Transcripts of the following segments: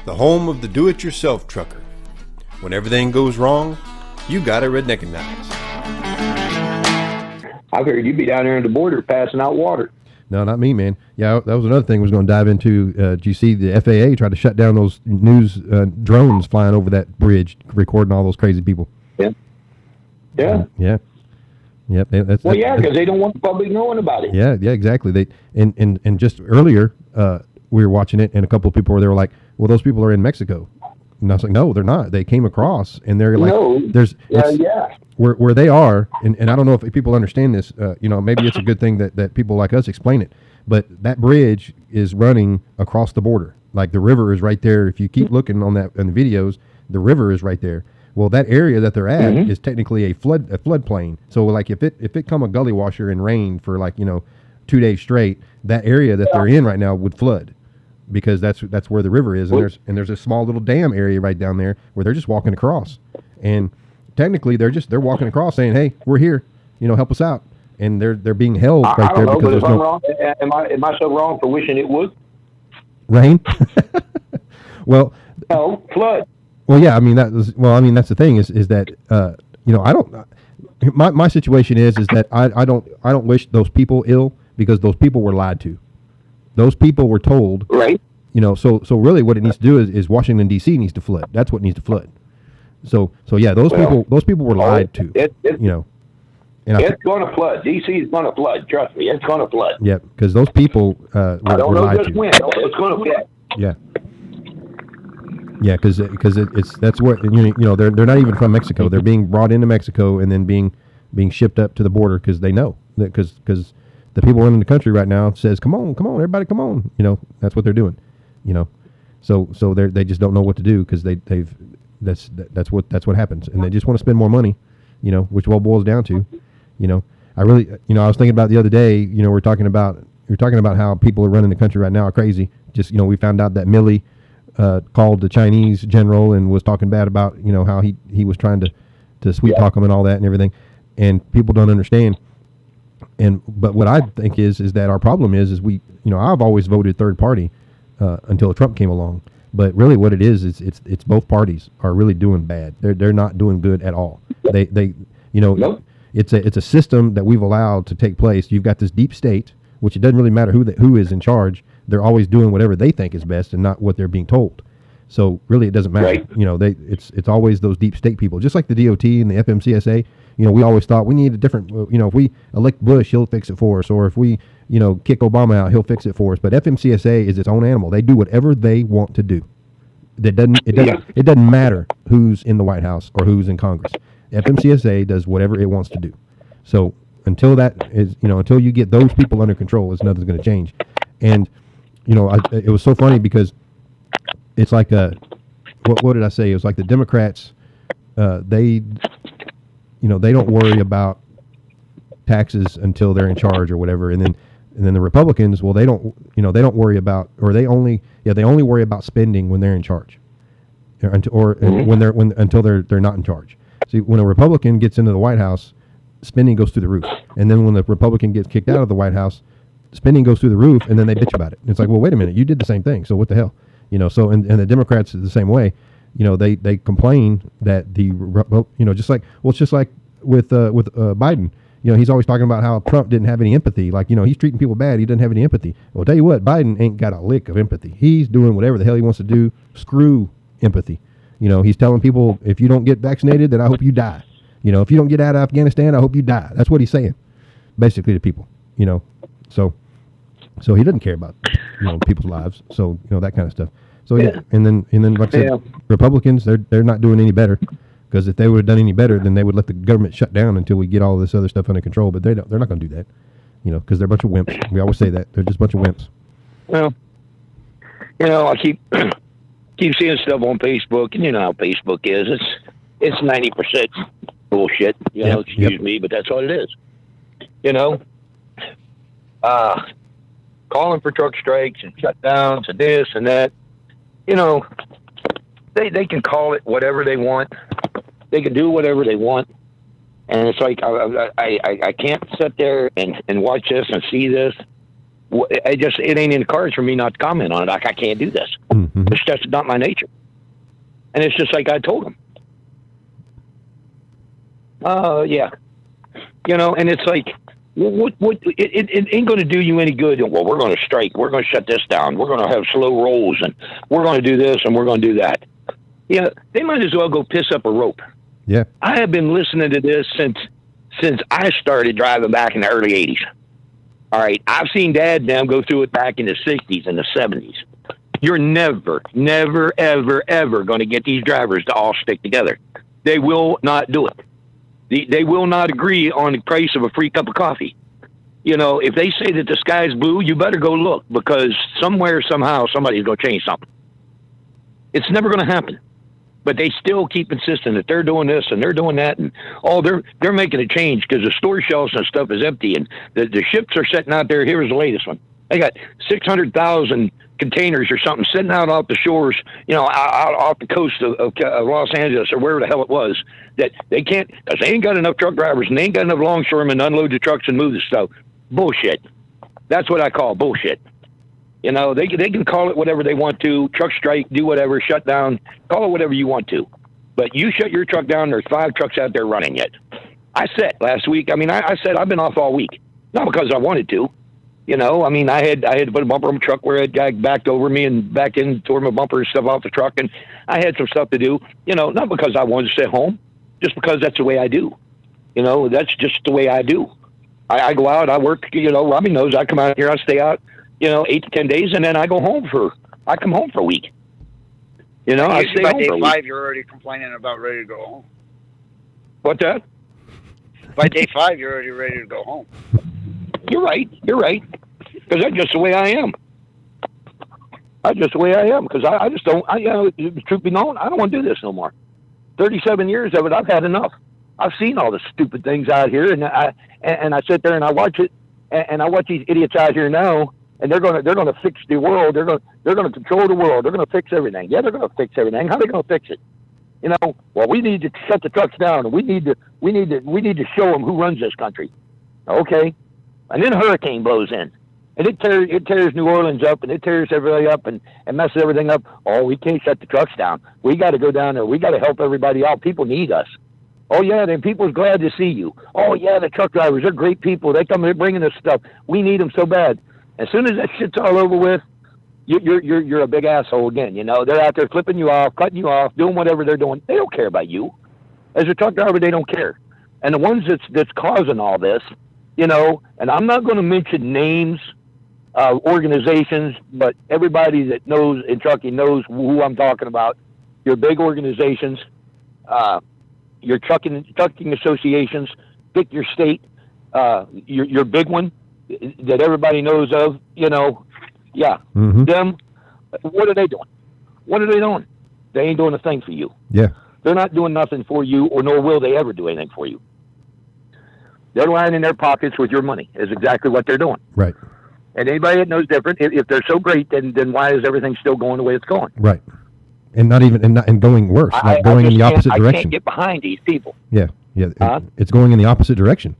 the home of the do-it-yourself trucker. When everything goes wrong, you gotta Redneckanize. I figured you'd be down there on the border passing out water. No, not me, man. Yeah, that was another thing I was going to dive into. Did you see the FAA tried to shut down those news drones flying over that bridge, recording all those crazy people? Yeah. Yeah. Yeah. Yep. Because they don't want the public knowing about it. Yeah, exactly. They and just earlier we were watching it, and a couple of people were like, "Well, those people are in Mexico." And I was like, "No, they're not. They came across, and they're like, where they are." And I don't know if people understand this. Maybe it's a good thing that people like us explain it. But that bridge is running across the border. Like the river is right there. If you keep looking on the videos, the river is right there. Well, that area that they're at is technically a floodplain. So like if it come a gully washer and rain for 2 days straight, that area that they're in right now would flood, because that's where the river is, and there's a small little dam area right down there where they're just walking across, and technically they're walking across saying, "Hey, we're here, help us out," and they're being held right there because there's no. Wrong, am I so wrong for wishing it would rain? Well, no flood. Well, yeah, that's the thing is that I don't. My situation is that I don't wish those people ill, because those people were lied to. Those people were told, right? So really what it needs to do is Washington D.C. needs to flood. That's what needs to flood. So yeah, those people were lied to. And it's going to flood. D.C. is going to flood. Trust me, it's going to flood. Yeah, because those people were lied to. It's going to flood. Yeah. Yeah, because that's what they're not even from Mexico. They're being brought into Mexico and then being shipped up to the border because they know that because the people running the country right now says, come on, everybody, come on. That's what they're doing. So they just don't know what to do, because that's what happens, and they just want to spend more money, which all boils down to, I really I was thinking about the other day, we're talking about how people are running the country right now are crazy. Just we found out that Milley called the Chinese general and was talking bad about how he was trying to sweet talk him and all that and everything, and people don't understand. But what I think is that our problem is we I've always voted third party until Trump came along, but really what it is it's both parties are really doing bad. They're not doing good at all. Nope. It's a system that we've allowed to take place. You've got this deep state, which it doesn't really matter who is in charge. They're always doing whatever they think is best and not what they're being told. So really, it doesn't matter. Right. It's always those deep state people, just like the DOT and the FMCSA. We always thought we need a different. If we elect Bush, he'll fix it for us, or if we kick Obama out, he'll fix it for us. But FMCSA is its own animal. They do whatever they want to do. It doesn't matter who's in the White House or who's in Congress. FMCSA does whatever it wants to do. So until that is until you get those people under control, nothing's going to change. And it was so funny because it's like what did I say? It was like the Democrats, they don't worry about taxes until they're in charge or whatever, and then the Republicans, well, they don't worry about, or they only worry about spending when they're in charge, until they're not in charge. See, when a Republican gets into the White House, spending goes through the roof, and then when the Republican gets kicked out of the White House, spending goes through the roof, and then they bitch about it. It's like, well, wait a minute, you did the same thing, so what the hell? So and the Democrats are the same way. They complain that just like with Biden. He's always talking about how Trump didn't have any empathy. Like, he's treating people bad. He doesn't have any empathy. Well, I'll tell you what, Biden ain't got a lick of empathy. He's doing whatever the hell he wants to do. Screw empathy. He's telling people, if you don't get vaccinated, then I hope you die. If you don't get out of Afghanistan, I hope you die. That's what he's saying, basically, to people. So he doesn't care about people's lives. So that kind of stuff. So yeah, and then like I said, Republicans, they're not doing any better, because if they would have done any better, then they would let the government shut down until we get all this other stuff under control. But they're not going to do that, because they're a bunch of wimps. We always say that they're just a bunch of wimps. Well, I keep seeing stuff on Facebook, and how Facebook is. It's 90% bullshit. Excuse me, but that's what it is. Calling for truck strikes and shutdowns and this and that. They can call it whatever they want. They can do whatever they want. And it's like, I can't sit there and watch this and see this. It ain't in the cards for me not to comment on it. Like, I can't do this. Mm-hmm. It's just not my nature. And it's just like I told them. Yeah. And it's like, it ain't going to do you any good. Well, we're going to strike. We're going to shut this down. We're going to have slow rolls, and we're going to do this, and we're going to do that. Yeah, they might as well go piss up a rope. Yeah. I have been listening to this since I started driving back in the early 80s. All right, I've seen Dad and them go through it back in the 60s and the 70s. You're never, ever, ever going to get these drivers to all stick together. They will not do it. They will not agree on the price of a free cup of coffee. If they say that the sky's blue, you better go look, because somewhere, somehow, somebody's going to change something. It's never going to happen. But they still keep insisting that they're doing this and they're doing that, and they're making a change because the store shelves and stuff is empty, and the ships are sitting out there. Here's the latest one. They got 600,000 containers or something sitting out off the shores, out off the coast of Los Angeles or wherever the hell it was, that they can't, because they ain't got enough truck drivers and they ain't got enough longshoremen to unload the trucks and move the stuff. Bullshit. That's what I call bullshit. They can call it whatever they want to, truck strike, do whatever, shut down, call it whatever you want to. But you shut your truck down, there's 5 trucks out there running yet. I said last week, I said I've been off all week. Not because I wanted to. I had to put a bumper on my truck where a guy backed over me and back in, tore my bumper and stuff off the truck, and I had some stuff to do, not because I wanted to stay home, just because that's the way I do. That's just the way I do. I go out, I work, Robbie knows, I come out here, I stay out, 8 to 10 days, and then I come home for a week. I stay by home day for a 5, week. you're already complaining about ready to go home. What's that? By day 5, you're already ready to go home. You're right. Because that's just the way I am. Because I just don't, truth be known, I don't want to do this no more. 37 years of it, I've had enough. I've seen all the stupid things out here, and I sit there and I watch it, and I watch these idiots out here now, and they're gonna fix the world. They're gonna control the world. They're gonna fix everything. Yeah, they're gonna fix everything. How are they gonna fix it? Well, we need to shut the trucks down, and we need to show them who runs this country. Okay, and then a hurricane blows in, and it tears New Orleans up, and it tears everybody up, and messes everything up. Oh, we can't shut the trucks down. We got to go down there. We got to help everybody out. People need us. Oh, yeah, then people's glad to see you. Oh, yeah, the truck drivers, they're great people. They're bringing us stuff. We need them so bad. As soon as that shit's all over with, you're a big asshole again. They're out there flipping you off, cutting you off, doing whatever they're doing. They don't care about you. As a truck driver, they don't care. And the ones that's causing all this, and I'm not going to mention names, organizations, but everybody that knows in trucking knows who I'm talking about. Your big organizations, your trucking associations, pick your state, your big one that everybody knows of, yeah. Mm-hmm. Them, what are they doing? What are they doing? They ain't doing a thing for you. Yeah. They're not doing nothing for you, or nor will they ever do anything for you. They're lining their pockets with your money is exactly what they're doing. Right. And anybody that knows different, if they're so great, then why is everything still going the way it's going? Right. And and going worse, going in the opposite direction. I can't get behind these people. Yeah. It's going in the opposite direction.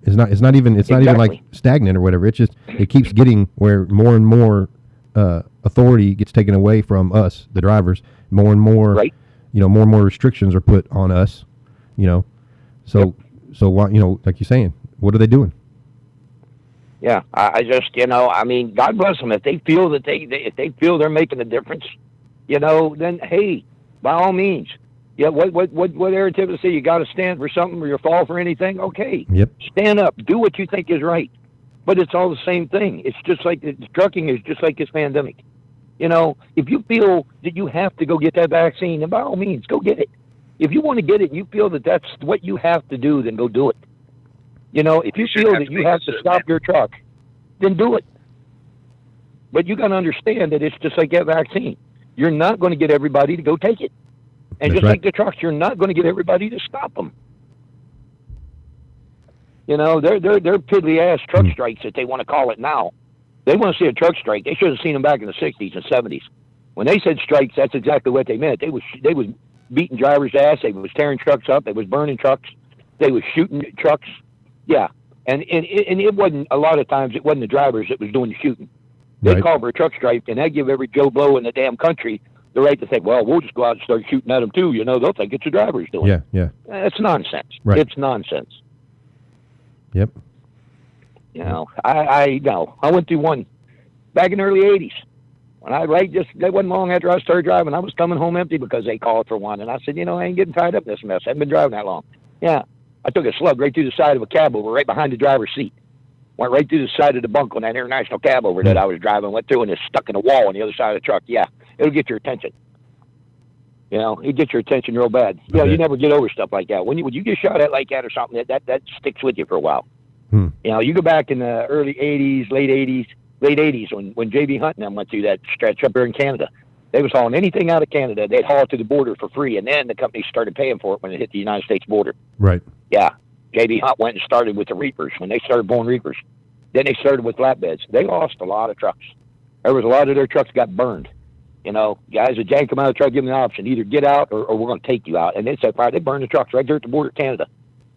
It's not even like stagnant or whatever. It's just it keeps getting where more and more authority gets taken away from us, the drivers. More and more, right. More and more restrictions are put on us. So why, like you're saying, what are they doing? Yeah, I just God bless them. If they feel that if they feel they're making a difference, then hey, by all means. Yeah, what Aaron Tippett say? You got to stand for something, or you fall for anything. Okay, yep. Stand up, do what you think is right. But it's all the same thing. It's just like trucking is just like this pandemic. If you feel that you have to go get that vaccine, then by all means, go get it. If you want to get it, and you feel that that's what you have to do, then go do it. If you feel that you have to stop your truck, then do it. But you got to understand that it's just like that vaccine. You're not going to get everybody to go take it. And just like the trucks, you're not going to get everybody to stop them. They're piddly ass truck strikes that they want to call it now. They want to see a truck strike. They should have seen them back in the 60s and 70s. When they said strikes, that's exactly what they meant. They was beating drivers' ass. They was tearing trucks up. They was burning trucks. They was shooting trucks. Yeah, and it wasn't, a lot of times it wasn't the drivers that was doing the shooting. They Right. call for a truck strike, and they give every Joe Blow in the damn country the right to think, well, we'll just go out and start shooting at them too. They'll think it's the driver's doing it. Yeah. It's nonsense. Right. It's nonsense. Yep. I went through one back in the early 80s. When that wasn't long after I started driving, I was coming home empty because they called for one. And I said, I ain't getting tied up in this mess. I haven't been driving that long. Yeah. I took a slug right through the side of a cab over, right behind the driver's seat. Went right through the side of the bunk on that international cab over that I was driving. Went through and it's stuck in a wall on the other side of the truck. Yeah. It'll get your attention. It'll get your attention real bad. You never get over stuff like that. When you get shot at like that or something, that sticks with you for a while. You go back in the early 80s, late 80s, when J.B. Hunt and them went through that stretch up there in Canada. They was hauling anything out of Canada. They'd haul it to the border for free, and then the company started paying for it when it hit the United States border. Right. Yeah. J.B. Hunt went and started with the Reapers when they started born Reapers. Then they started with flatbeds. They lost a lot of trucks. There was a lot of their trucks got burned. Guys would jank them out of the truck, give them the option, either get out or we're going to take you out. And they said, they burned the trucks right there at the border of Canada.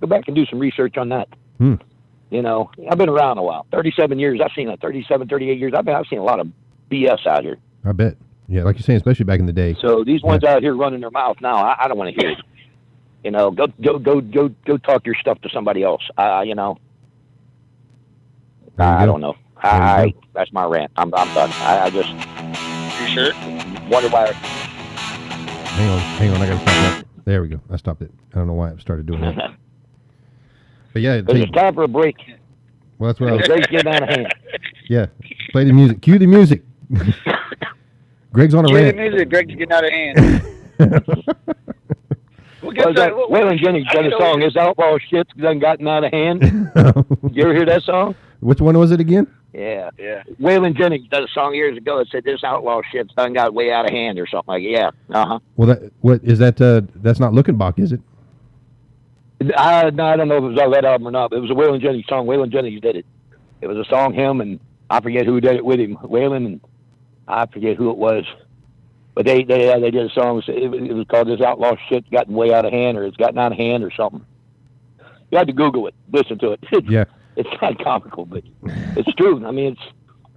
Go back and do some research on that. I've been around a while. 37 years. I've seen 38 years. I've seen a lot of BS out here. I bet. Yeah, like you're saying, especially back in the day. So these ones out here running their mouth now, I don't want to hear it. Go talk your stuff to somebody else. I don't know. That's my rant. I'm done. I just. You sure? Wonder why. Hang on. I got to stop that. There we go. I stopped it. I don't know why I started doing that. But yeah, it's time for a break. Well, that's what I was. Break's getting out of hand. Yeah, play the music. Cue the music. Greg's on a rant. Cue the music. Greg's getting out of hand. Waylon Jennings done a song. His outlaw shit's done gotten out of hand. You ever hear that song? Which one was it again? Yeah. Waylon Jennings did a song years ago that said this outlaw shit's done got way out of hand or something like that. Yeah. Uh-huh. Well, what is that? That's not Luckenbach, is it? I don't know if it was on that album or not, but it was a Waylon Jennings song. Waylon Jennings did it. It was a song, him, and I forget who did it with him. Waylon, and I forget who it was. But they did a song. It was called This Outlaw Shit Gotten Way Out of Hand, or It's Gotten Out of Hand, or something. You had to Google it, listen to it. It's not comical, but it's true. I mean,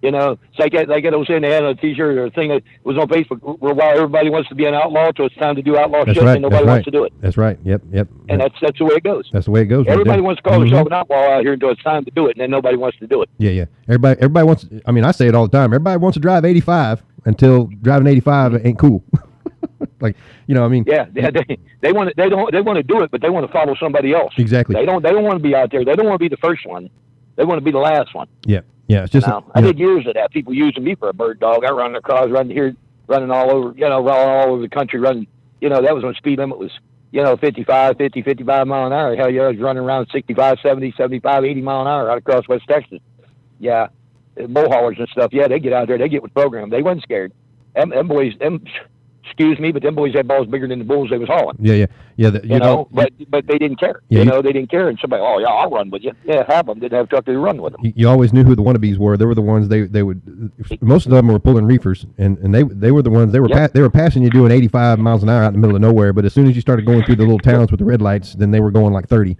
it's like that old saying they had on a T-shirt or a thing that was on Facebook where everybody wants to be an outlaw, so it's time to do outlaw shit, and nobody wants to do it. That's right. Yep. And that's the way it goes. That's the way it goes. Everybody wants to call themselves an outlaw out here until it's time to do it, and then nobody wants to do it. Yeah. Everybody wants. I mean, I say it all the time. Everybody wants to drive 85 until driving 85 ain't cool. I mean. Yeah, they want to do it, but they want to follow somebody else. Exactly. They don't want to be out there. They don't want to be the first one. They want to be the last one. Yeah. It's just. I did years of that. People using me for a bird dog. I run across, running all over, all over the country, running. That was when speed limit was, 55 mile an hour. Hell yeah, I was running around 65, 70, 75, 80 mile an hour out across West Texas. Yeah, bull haulers and stuff. Yeah, they get out there. They get with the program. They wasn't scared. Them boys, excuse me, but them boys had balls bigger than the bulls they was hauling. Yeah. But they didn't care. Yeah, they didn't care. And somebody, oh yeah, I'll run with you. Yeah, half of them didn't have a truck to run with them. You always knew who the wannabes were. They were the ones they would. Most of them were pulling reefers, and they were the ones they were passing you doing 85 miles an hour out in the middle of nowhere. But as soon as you started going through the little towns with the red lights, then they were going like 30.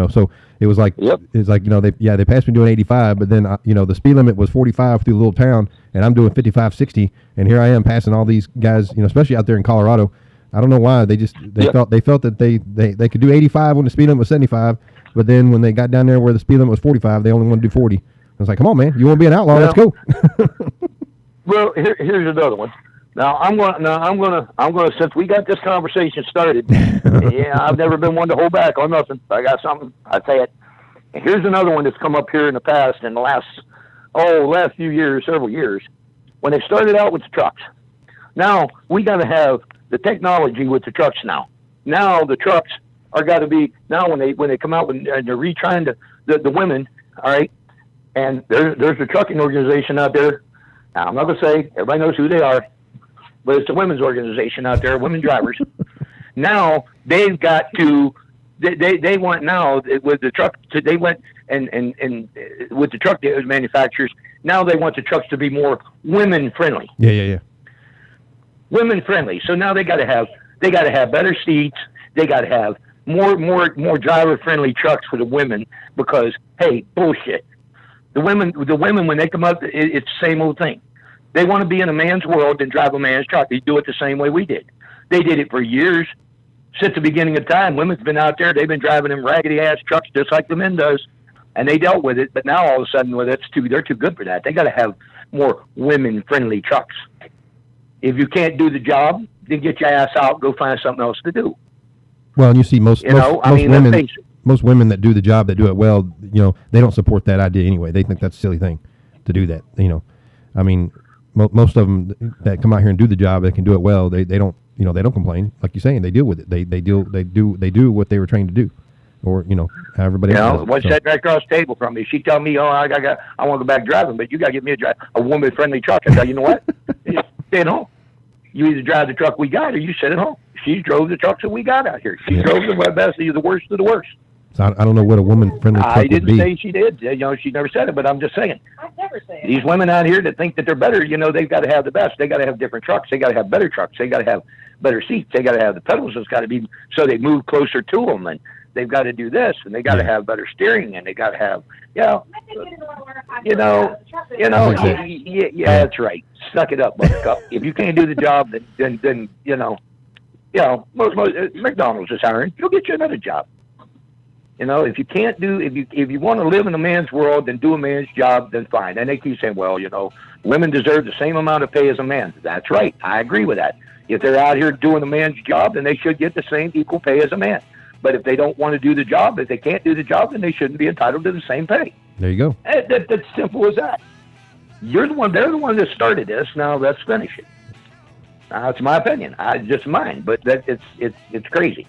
So it was like they passed me doing 85, but then the speed limit was 45 through the little town, and I'm doing 55, 60, and here I am passing all these guys, especially out there in Colorado. I don't know why they felt that they could do 85 when the speed limit was 75, but then when they got down there where the speed limit was 45, they only wanted to do 40. I was like, come on, man, you want to be an outlaw? Let's go. Well, here's another one. Now I'm gonna since we got this conversation started. I've never been one to hold back on nothing. I got something, I say it. And here's another one that's come up here in the past, in the last few years, several years, when they started out with the trucks. Now we got to have the technology with the trucks now. Now the trucks are got to be, now when they come out and they're retrying the women, all right, and there's a trucking organization out there. Now, I'm not going to say, everybody knows who they are, but it's a women's organization out there, women drivers. Now they've got to, they want now with the truck, they went and with the truck manufacturers, now they want the trucks to be more women friendly. Yeah. Women friendly. So now they got to have better seats. They got to have more driver friendly trucks for the women, because hey, bullshit. The women when they come up, it's the same old thing. They want to be in a man's world and drive a man's truck. They do it the same way we did. They did it for years. Since the beginning of time, women's been out there. They've been driving them raggedy-ass trucks just like the men does, and they dealt with it. But now all of a sudden, they're too good for that. They got to have more women-friendly trucks. If you can't do the job, then get your ass out, go find something else to do. Well, and you see most women that do the job, that do it well, they don't support that idea anyway. They think that's a silly thing to do that. I mean, most of them that come out here and do the job, they can do it well. They don't, they don't complain. Like you're saying, they deal with it. They do what they were trained to do, or how everybody else does. One sitting right across the table from me, she tell me, I want to go back driving, but you got to get me a woman-friendly truck. I tell you know what? Stay at home. You either drive the truck we got, or you sit at home. She drove the trucks that we got out here. She drove the best of the worst of the worst. So I don't know what a woman-friendly truck would be. I didn't say she did. She never said it, but I'm just saying. I've never said it. These women out here that think that they're better, they've got to have the best. They got to have different trucks. They got to have better trucks. They got to have better seats. They got to have the pedals. It's got to be so they move closer to them, and they've got to do this, and they got to have better steering, and they got to have, that's right. Suck it up, buttercup. If you can't do the job, then most McDonald's is hiring. You'll get you another job. If you can't do, if you want to live in a man's world and do a man's job, then fine. And they keep saying, well, women deserve the same amount of pay as a man. That's right. I agree with that. If they're out here doing a man's job, then they should get the same equal pay as a man. But if they don't want to do the job, if they can't do the job, then they shouldn't be entitled to the same pay. There you go. That's simple as that. They're the one that started this. Now let's finish it. That's my opinion. Just mine, but it's crazy.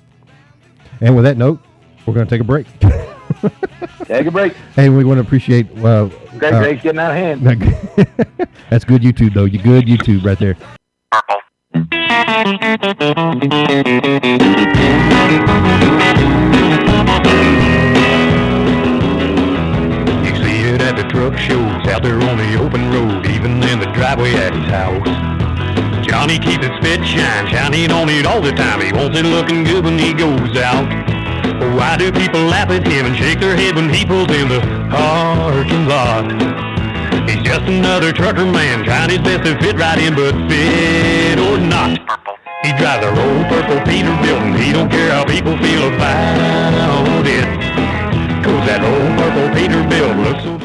And with that note, we're going to take a break. Take a break. Hey, we want to appreciate. Greg's getting out of hand. That's good YouTube, though. You good YouTube right there. You see it at the truck shows, out there on the open road, even in the driveway at his house. Johnny keeps his spit shining on it all the time. He wants it looking good when he goes out. Why do people laugh at him and shake their head when he pulls in the parking lot? He's just another trucker man trying his best to fit right in, but fit or not. He drives a old purple Peterbilt and he don't care how people feel about it. 'Cause that old purple Peterbilt looks so